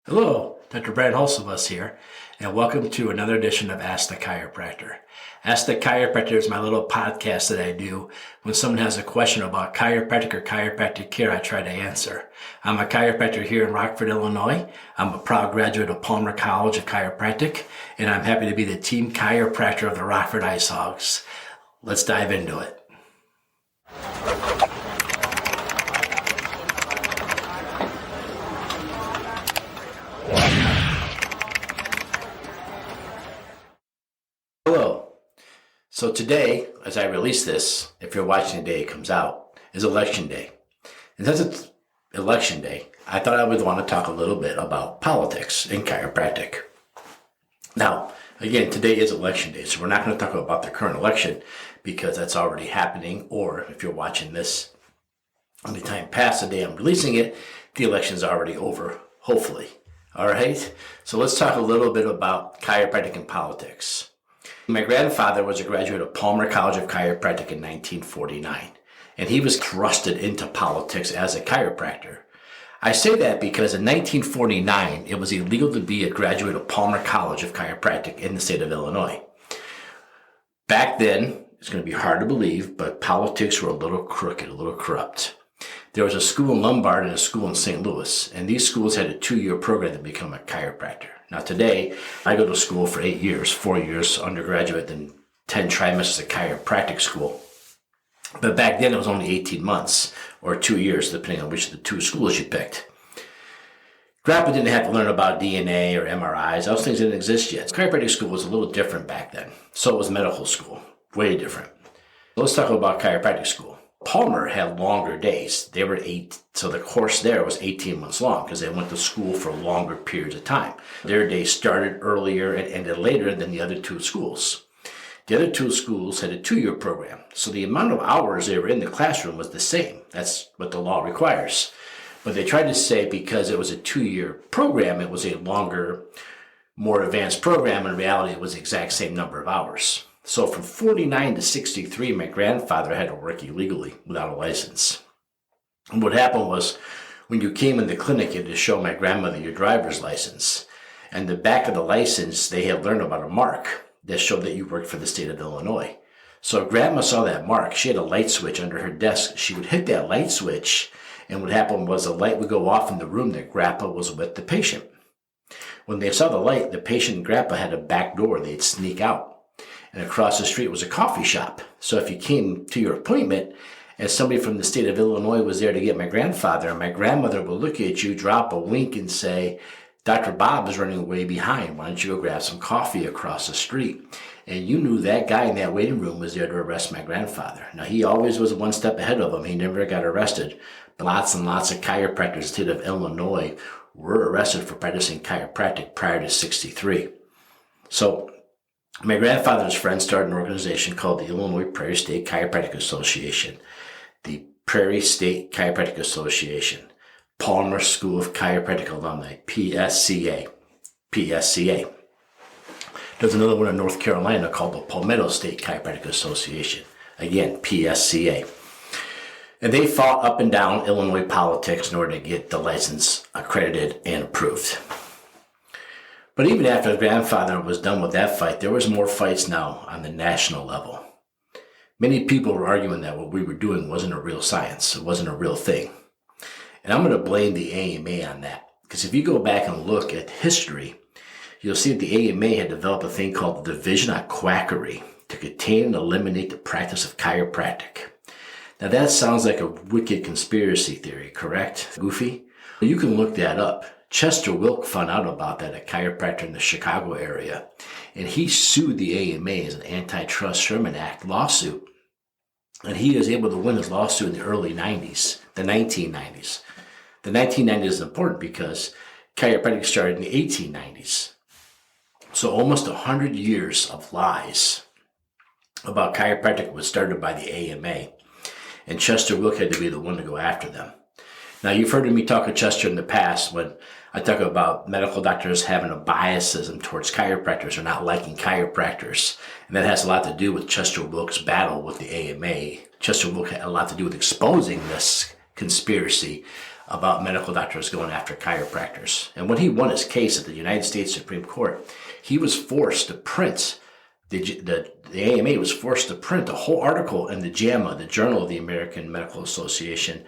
Hello, Dr. Brant Hulsebus here, and welcome to another edition of Ask the Chiropractor. Ask the Chiropractor is my little podcast that I do when someone has a question about chiropractic or chiropractic care. I try to answer. I'm a chiropractor here in Rockford, Illinois. I'm a proud graduate of Palmer College of Chiropractic, and I'm happy to be the team chiropractor of the Rockford Ice Hogs. Let's dive into it. Hello. So today, as I release this, if you're watching the day it comes out, is election day. And since it's election day, I thought I would want to talk a little bit about politics in chiropractic. Now, again, today is election day, so we're not going to talk about the current election because that's already happening, or if you're watching this any time past the day I'm releasing it, the election's already over, hopefully. All right? So let's talk a little bit about chiropractic and politics. My grandfather was a graduate of Palmer College of Chiropractic in 1949, and he was thrusted into politics as a chiropractor. I say that because in 1949, it was illegal to be a graduate of Palmer College of Chiropractic in the state of Illinois. Back then, it's going to be hard to believe, but politics were a little crooked, a little corrupt. There was a school in Lombard and a school in St. Louis, and these schools had a 2-year program to become a chiropractor. Now today, I go to school for 8 years, 4 years undergraduate, then 10 trimesters of chiropractic school. But back then it was only 18 months or 2 years, depending on which of the two schools you picked. Grandpa didn't have to learn about DNA or MRIs. Those things didn't exist yet. Chiropractic school was a little different back then. So was medical school, way different. Let's talk about chiropractic school. Palmer had longer days. They were 8, so the course there was 18 months long because they went to school for longer periods of time. Their day started earlier and ended later than the other two schools. The other two schools had a 2-year program, so the amount of hours they were in the classroom was the same. That's what the law requires. But they tried to say because it was a 2-year program, it was a longer, more advanced program. In reality, it was the exact same number of hours. So from 49 to 63, my grandfather had to work illegally without a license. And what happened was when you came in the clinic, you had to show my grandmother your driver's license. And the back of the license, they had learned about a mark that showed that you worked for the state of Illinois. So if grandma saw that mark, she had a light switch under her desk. She would hit that light switch, and what happened was a light would go off in the room that grandpa was with the patient. When they saw the light, the patient and grandpa had a back door. They'd sneak out. And across the street was a coffee shop. So if you came to your appointment and somebody from the state of Illinois was there to get my grandfather, and my grandmother would look at you, drop a wink and say, Dr. Bob is running way behind. Why don't you go grab some coffee across the street? And you knew that guy in that waiting room was there to arrest my grandfather. Now, he always was one step ahead of him. He never got arrested. But lots and lots of chiropractors in the state of Illinois were arrested for practicing chiropractic prior to 63. So my grandfather's friend started an organization called the Illinois Prairie State Chiropractic Association, the Prairie State Chiropractic Association, Palmer School of Chiropractic Alumni, PSCA. There's another one in North Carolina called the Palmetto State Chiropractic Association, again, PSCA. And they fought up and down Illinois politics in order to get the license accredited and approved. But even after grandfather was done with that fight, there was more fights now on the national level. Many people were arguing that what we were doing wasn't a real science. It wasn't a real thing. And I'm going to blame the AMA on that. Because if you go back and look at history, you'll see that the AMA had developed a thing called the Division on Quackery to contain and eliminate the practice of chiropractic. Now that sounds like a wicked conspiracy theory, correct? Goofy? You can look that up. Chester Wilk found out about that, a chiropractor in the Chicago area, and he sued the AMA as an antitrust Sherman Act lawsuit. And he was able to win his lawsuit in the early 90s, the 1990s. The 1990s is important because chiropractic started in the 1890s. So almost 100 years of lies about chiropractic was started by the AMA, and Chester Wilk had to be the one to go after them. Now, you've heard me talk to Chester in the past when I talk about medical doctors having a biasism towards chiropractors or not liking chiropractors. And that has a lot to do with Chester Wilk's battle with the AMA. Chester Wilk had a lot to do with exposing this conspiracy about medical doctors going after chiropractors. And when he won his case at the United States Supreme Court, he was forced to print, the AMA was forced to print a whole article in the JAMA, the Journal of the American Medical Association,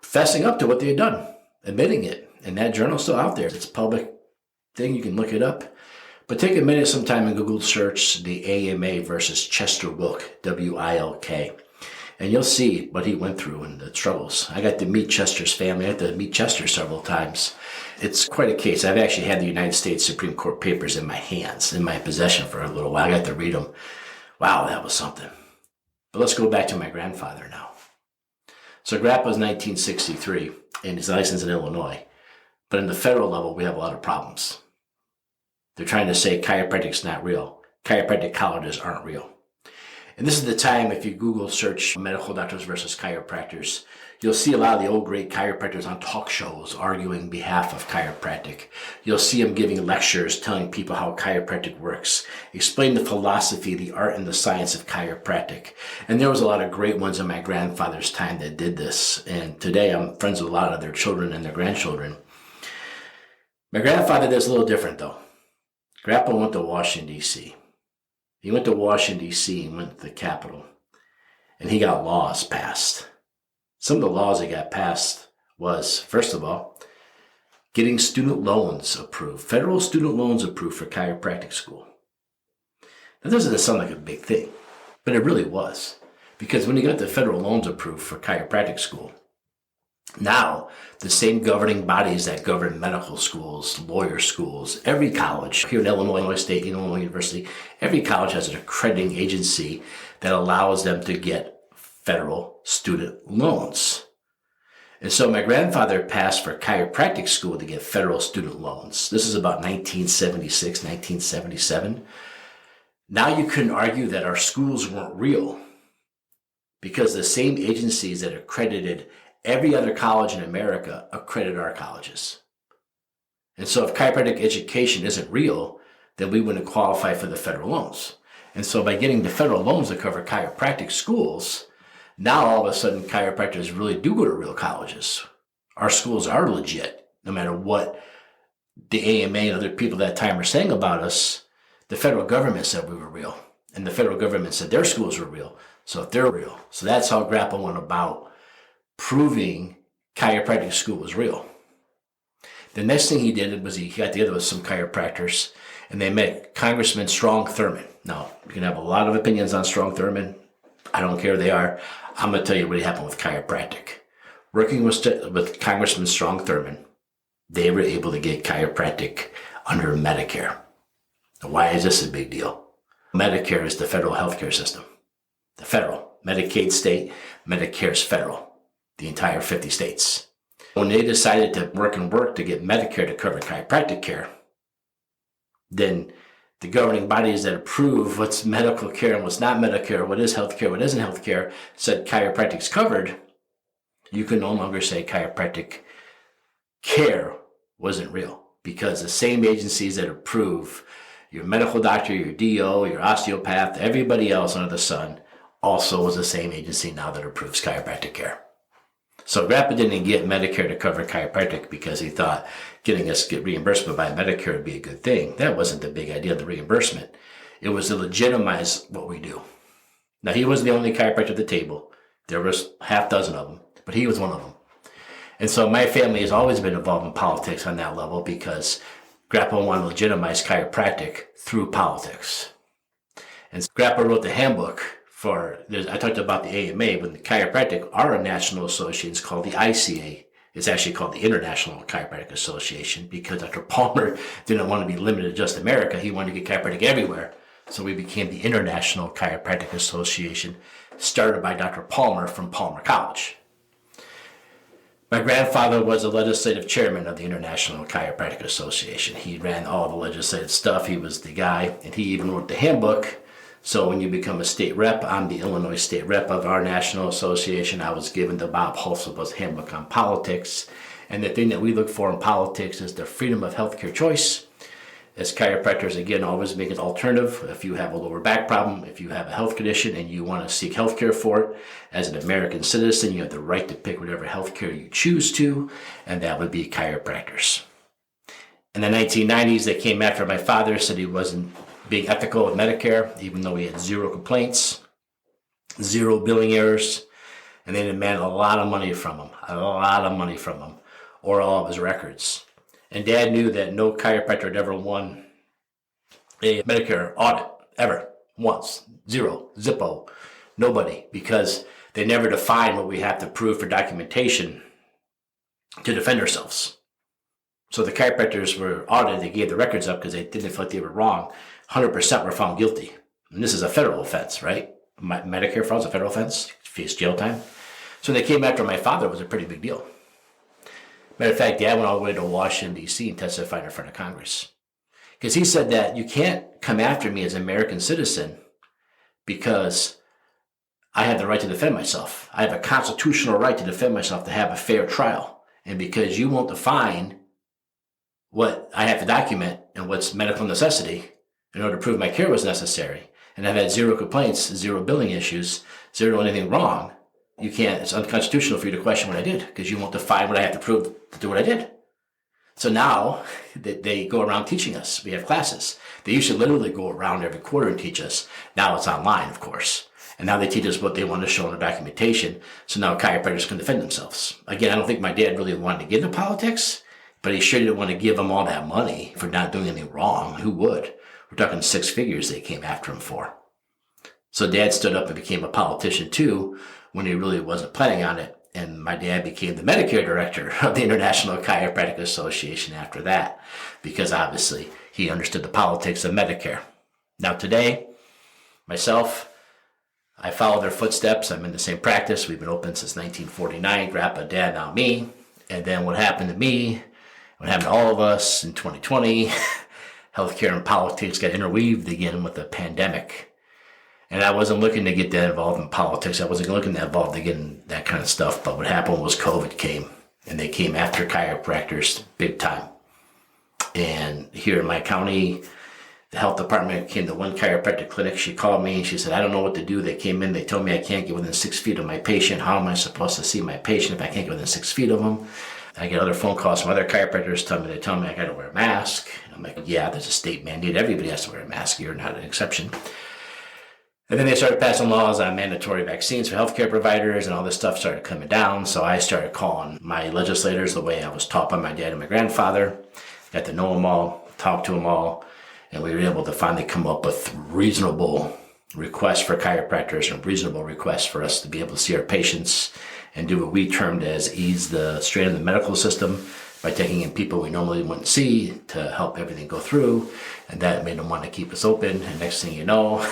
fessing up to what they had done, admitting it. And that journal's still out there. It's a public thing. You can look it up. But take a minute sometime and Google search the AMA versus Chester Wilk, W-I-L-K. And you'll see what he went through and the troubles. I got to meet Chester's family. I had to meet Chester several times. It's quite a case. I've actually had the United States Supreme Court papers in my hands, in my possession for a little while. I got to read them. Wow, that was something. But let's go back to my grandfather now. So Grandpa's 1963, and he's licensed in Illinois. But in the federal level, we have a lot of problems. They're trying to say chiropractic's not real. Chiropractic colleges aren't real. And this is the time, if you Google search medical doctors versus chiropractors, you'll see a lot of the old great chiropractors on talk shows arguing behalf of chiropractic. You'll see them giving lectures, telling people how chiropractic works, explain the philosophy, the art, and the science of chiropractic. And there was a lot of great ones in my grandfather's time that did this. And today I'm friends with a lot of their children and their grandchildren. My grandfather did this a little different though. Grandpa went to Washington, D.C. He went to Washington, D.C. and went to the Capitol. And he got laws passed. Some of the laws he got passed was, first of all, getting student loans approved, federal student loans approved for chiropractic school. That doesn't sound like a big thing, but it really was. Because when you got the federal loans approved for chiropractic school, now, the same governing bodies that govern medical schools, lawyer schools, every college here in Illinois State, Illinois University, every college has an accrediting agency that allows them to get federal student loans. And so my grandfather passed for chiropractic school to get federal student loans. This is about 1976, 1977. Now you couldn't argue that our schools weren't real because the same agencies that accredited every other college in America accredit our colleges. And so if chiropractic education isn't real, then we wouldn't qualify for the federal loans. And so by getting the federal loans to cover chiropractic schools, now all of a sudden chiropractors really do go to real colleges. Our schools are legit. No matter what the AMA and other people at that time are saying about us, the federal government said we were real. And the federal government said their schools were real. So if they're real. So that's how Grandpa went about proving chiropractic school was real. The next thing he did was he got together with some chiropractors and they met Congressman Strong Thurmond. Now, you can have a lot of opinions on Strong Thurmond. I don't care who they are. I'm going to tell you what happened with chiropractic. Working with Congressman Strong Thurmond, they were able to get chiropractic under Medicare. Now, why is this a big deal? Medicare is the federal healthcare system. The federal. Medicaid state, Medicare is federal. The entire 50 states. When they decided to work to get Medicare to cover chiropractic care, then the governing bodies that approve what's medical care and what's not Medicare, what is healthcare, what isn't healthcare, said chiropractic's covered. You can no longer say chiropractic care wasn't real because the same agencies that approve your medical doctor, your DO, your osteopath, everybody else under the sun also was the same agency now that approves chiropractic care. So Grandpa didn't get Medicare to cover chiropractic because he thought getting us get reimbursement by Medicare would be a good thing. That wasn't the big idea of the reimbursement. It was to legitimize what we do. Now, he wasn't the only chiropractor at the table. There was half dozen of them, but he was one of them. And so my family has always been involved in politics on that level because Grandpa wanted to legitimize chiropractic through politics. And Grandpa wrote the handbook I talked about the AMA, but the chiropractic, our national association is called the ICA. It's actually called the International Chiropractic Association because Dr. Palmer didn't want to be limited to just America. He wanted to get chiropractic everywhere. So we became the International Chiropractic Association, started by Dr. Palmer from Palmer College. My grandfather was a legislative chairman of the International Chiropractic Association. He ran all the legislative stuff. He was the guy, and he even wrote the handbook. So when you become a state rep, I'm the Illinois state rep of our national association. I was given the Brant Hulsebus handbook on politics. And the thing that we look for in politics is the freedom of healthcare choice, as chiropractors, again, always make an alternative. If you have a lower back problem, if you have a health condition and you want to seek health care for it, as an American citizen, you have the right to pick whatever health care you choose to, and that would be chiropractors. In the 1990s, they came after my father, said he wasn't being ethical with Medicare, even though he had 0 complaints, 0 billing errors, and they demanded a lot of money from him, or all of his records. And Dad knew that no chiropractor had ever won a Medicare audit, ever, once, 0, zippo, nobody, because they never defined what we have to prove for documentation to defend ourselves. So the chiropractors were audited, they gave the records up because they didn't feel like they were wrong. 100% were found guilty. And this is a federal offense, right? Medicare fraud is a federal offense, face jail time. So they came after my father, it was a pretty big deal. Matter of fact, Dad went all the way to Washington, D.C. and testified in front of Congress. Because he said that you can't come after me as an American citizen because I have the right to defend myself. I have a constitutional right to defend myself, to have a fair trial. And because you won't define what I have to document and what's medical necessity in order to prove my care was necessary, and I've had 0 complaints, 0 billing issues, 0 anything wrong, you can't, it's unconstitutional for you to question what I did because you won't define what I have to prove to do what I did. So now they go around teaching us. We have classes. They used to literally go around every quarter and teach us. Now it's online, of course. And now they teach us what they want to show in the documentation. So now chiropractors can defend themselves. Again, I don't think my dad really wanted to get into politics, but he sure didn't want to give them all that money for not doing anything wrong. Who would? We're talking 6 figures they came after him for. So Dad stood up and became a politician too, when he really wasn't planning on it. And my dad became the Medicare director of the International Chiropractic Association after that, because obviously he understood the politics of Medicare. Now today, myself, I follow their footsteps. I'm in the same practice. We've been open since 1949, Grandpa, Dad, now me. And then what happened to me, what happened to all of us in 2020, healthcare and politics got interweaved again with the pandemic. And I wasn't looking to get that involved in politics. I wasn't looking that involved to get in that kind of stuff. But what happened was COVID came, and they came after chiropractors big time. And here in my county, the health department came to one chiropractic clinic. She called me and she said, I don't know what to do. They came in, they told me I can't get within 6 feet of my patient. How am I supposed to see my patient if I can't get within 6 feet of them? I get other phone calls from other chiropractors telling me I got to wear a mask. And I'm like, yeah, there's a state mandate. Everybody has to wear a mask. You're not an exception. And then they started passing laws on mandatory vaccines for healthcare providers, and all this stuff started coming down. So I started calling my legislators the way I was taught by my dad and my grandfather. Got to know them all, talk to them all, and we were able to finally come up with reasonable requests for chiropractors and reasonable requests for us to be able to see our patients and do what we termed as ease the strain of the medical system by taking in people we normally wouldn't see to help everything go through. And that made them want to keep us open. And next thing you know,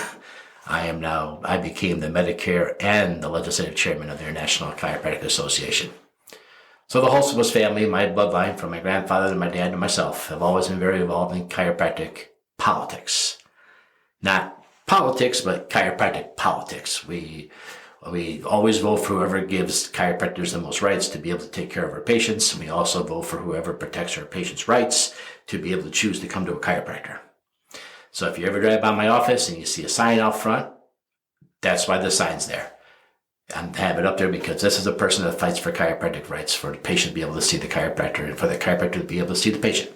I became the Medicare and the legislative chairman of the International Chiropractic Association. So the Hulsebus family, my bloodline from my grandfather to my dad to myself, have always been very involved in chiropractic politics. Not politics, but chiropractic politics. We always vote for whoever gives chiropractors the most rights to be able to take care of our patients. We also vote for whoever protects our patients' rights to be able to choose to come to a chiropractor. So if you ever drive by my office and you see a sign out front, that's why the sign's there. I have it up there because this is a person that fights for chiropractic rights, for the patient to be able to see the chiropractor and for the chiropractor to be able to see the patient.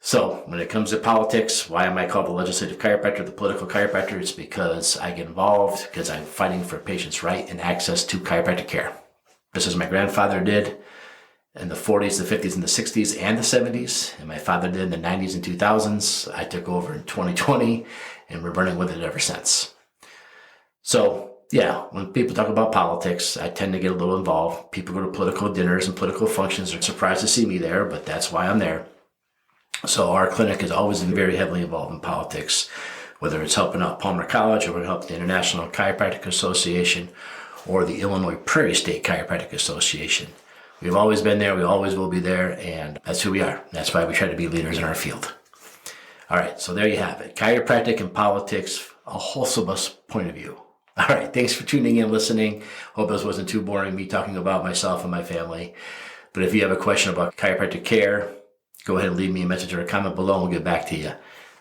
So when it comes to politics, why am I called the legislative chiropractor, the political chiropractor? It's because I get involved because I'm fighting for patients' right and access to chiropractic care. This is my grandfather did in the 40s, the 50s, and the 60s, and the 70s. And my father did in the 90s and 2000s. I took over in 2020, and we're running with it ever since. So, yeah, when people talk about politics, I tend to get a little involved. People go to political dinners and political functions. They're surprised to see me there, but that's why I'm there. So our clinic has always been very heavily involved in politics, whether it's helping out Palmer College or we're helping the International Chiropractic Association or the Illinois Prairie State Chiropractic Association. We've always been there. We always will be there. And that's who we are. That's why we try to be leaders in our field. All right. So there you have it. Chiropractic and politics, a Hulsebus point of view. All right. Thanks for tuning in, listening. Hope this wasn't too boring, me talking about myself and my family. But if you have a question about chiropractic care, go ahead and leave me a message or a comment below and we'll get back to you.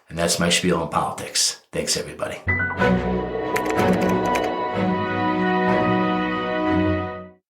And that's my spiel on politics. Thanks, everybody.